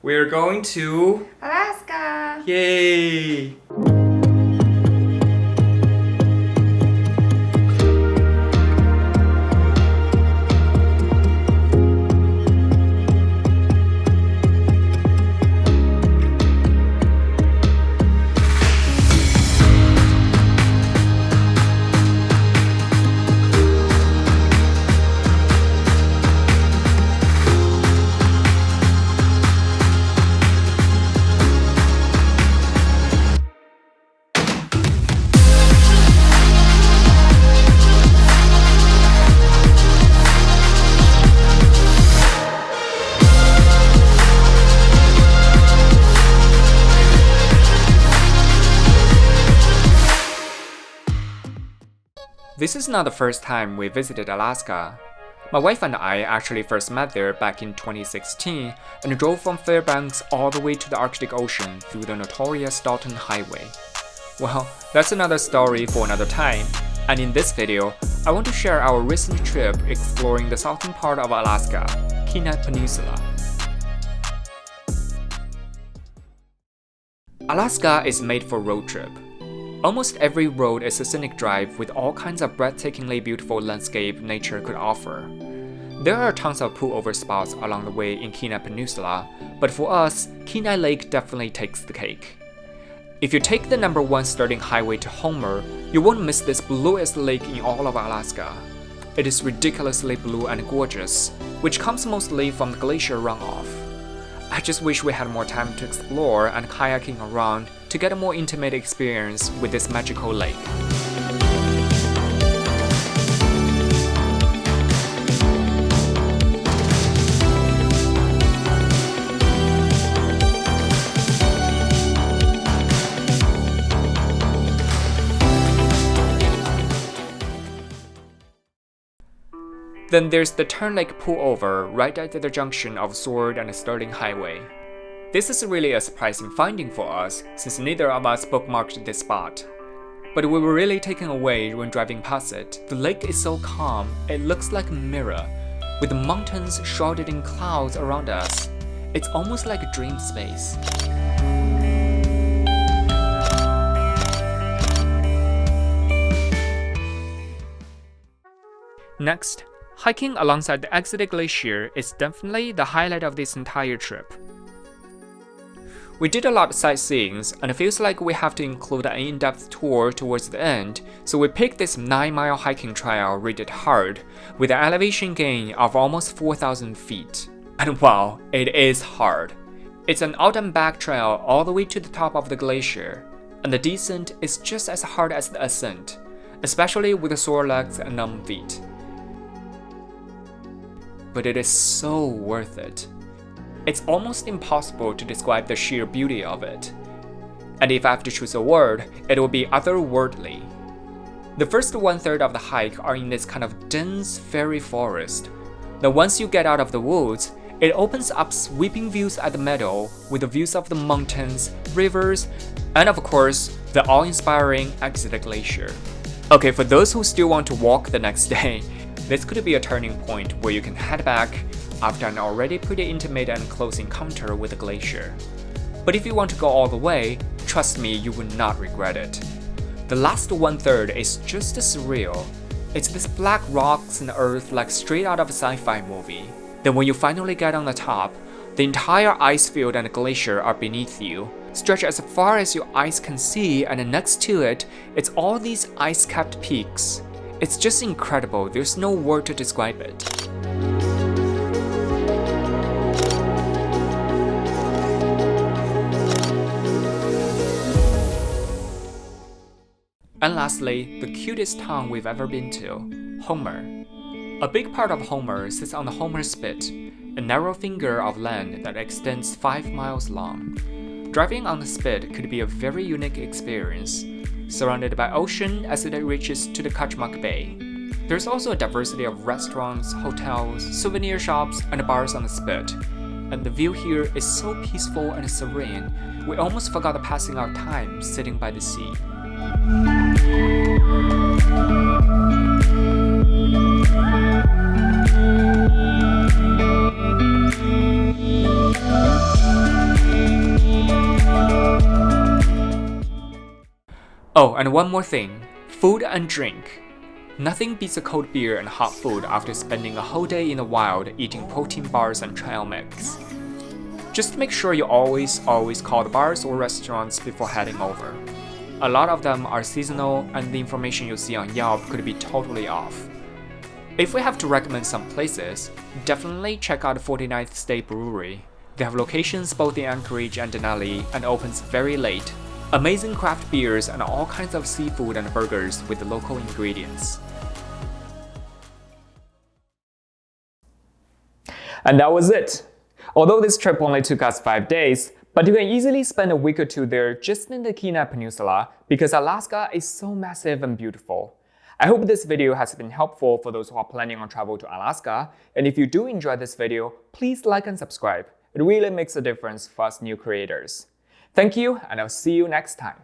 We're going to Alaska! Yay! This is not the first time we visited Alaska. My wife and I actually first met there back in 2016 and drove from Fairbanks all the way to the Arctic Ocean through the notorious Dalton Highway. Well, that's another story for another time, and in this video, I want to share our recent trip exploring the southern part of Alaska, Kenai Peninsula. Alaska is made for road trip. Almost every road is a scenic drive with all kinds of breathtakingly beautiful landscape nature could offer. There are tons of pullover spots along the way in Kenai Peninsula, but for us, Kenai Lake definitely takes the cake. If you take the number 1 starting highway to Homer, you won't miss this bluest lake in all of Alaska. It is ridiculously blue and gorgeous, which comes mostly from the glacier runoff. I just wish we had more time to explore and kayaking around to get a more intimate experience with this magical lake. Then there's the Tern Lake Pullover right at the junction of Seward and Sterling Highway. This is really a surprising finding for us since neither of us bookmarked this spot. But we were really taken away when driving past it. The lake is so calm, it looks like a mirror, with the mountains shrouded in clouds around us. It's almost like a dream space. Next, hiking alongside the Eielson Glacier is definitely the highlight of this entire trip. We did a lot of sightseeing, and it feels like we have to include an in-depth tour towards the end, so we picked this 9-mile hiking trail rated hard, with an elevation gain of almost 4,000 feet. And wow, it is hard. It's an out and back trail all the way to the top of the glacier, and the descent is just as hard as the ascent, especially with the sore legs and numb feet. But it is so worth it. It's almost impossible to describe the sheer beauty of it. And if I have to choose a word, it will be otherworldly. The first 1/3 of the hike are in this kind of dense fairy forest. Then once you get out of the woods, it opens up sweeping views at the middle with the views of the mountains, rivers, and of course, the awe-inspiring Eielson Glacier. Okay, for those who still want to walk the next day, this could be a turning point where you can head back after an already pretty intimate and close encounter with the glacier. But if you want to go all the way, trust me, you will not regret it. The last 1/3 is just surreal. It's this black rocks and earth like straight out of a sci-fi movie. Then when you finally get on the top, the entire ice field and glacier are beneath you, stretch as far as your eyes can see, and next to it, it's all these ice-capped peaks. It's just incredible, there's no word to describe it. And lastly, the cutest town we've ever been to, Homer. A big part of Homer sits on the Homer Spit, a narrow finger of land that extends 5 miles long. Driving on the spit could be a very unique experience, surrounded by ocean as it reaches to the Kachemak Bay. There's also a diversity of restaurants, hotels, souvenir shops, and bars on the spit. And the view here is so peaceful and serene, we almost forgot passing our time sitting by the sea. Oh, and one more thing, food and drink. Nothing beats a cold beer and hot food after spending a whole day in the wild eating protein bars and trail mix. Just make sure you always call the bars or restaurants before heading over. A lot of them are seasonal and the information you see on Yelp could be totally off. If we have to recommend some places, definitely check out 49th State Brewery. They have locations both in Anchorage and Denali and opens very late. Amazing craft beers and all kinds of seafood and burgers with the local ingredients. And that was it. Although this trip only took us 5 days, but you can easily spend a week or two there just in the Kenai Peninsula because Alaska is so massive and beautiful. I hope this video has been helpful for those who are planning on travel to Alaska, and if you do enjoy this video, please like and subscribe. It really makes a difference for us new creators. Thank you, and I'll see you next time.